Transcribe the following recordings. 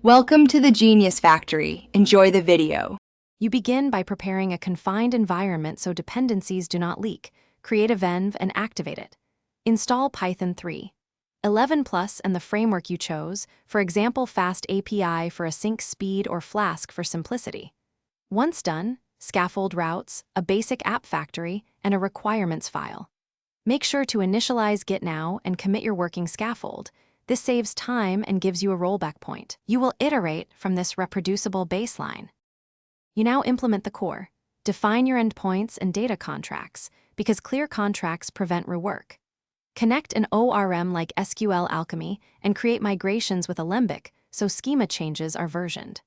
Welcome to the Genius Factory. Enjoy the video. You begin by preparing a confined environment so dependencies do not leak. Create a venv and activate it. Install Python 3. 11 Plus and the framework you chose, for example Fast API for async speed or Flask for simplicity. Once done, scaffold routes, a basic app factory, and a requirements file. Make sure to initialize Git now and commit your working scaffold. This saves time and gives you a rollback point. You will iterate from this reproducible baseline. You now implement the core. Define your endpoints and data contracts, because clear contracts prevent rework. Connect an ORM like SQL Alchemy and create migrations with Alembic so schema changes are versioned.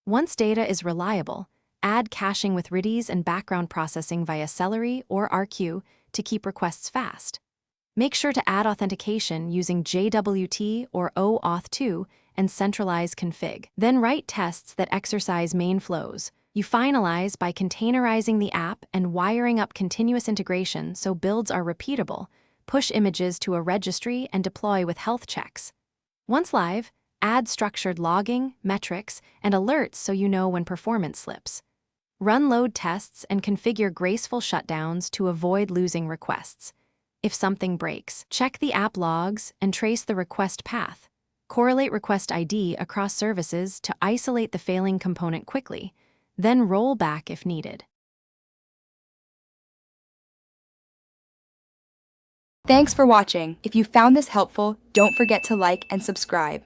Once data is reliable, add caching with Redis and background processing via Celery or RQ to keep requests fast. Make sure to add authentication using JWT or OAuth2 and centralize config. Then write tests that exercise main flows. You finalize by containerizing the app and wiring up continuous integration so builds are repeatable, push images to a registry, and deploy with health checks. Once live, add structured logging, metrics, and alerts so you know when performance slips. Run load tests and configure graceful shutdowns to avoid losing requests. If something breaks, check the app logs and trace the request path. Correlate request ID across services to isolate the failing component quickly, then roll back if needed. Thanks for watching. If you found this helpful, don't forget to like and subscribe.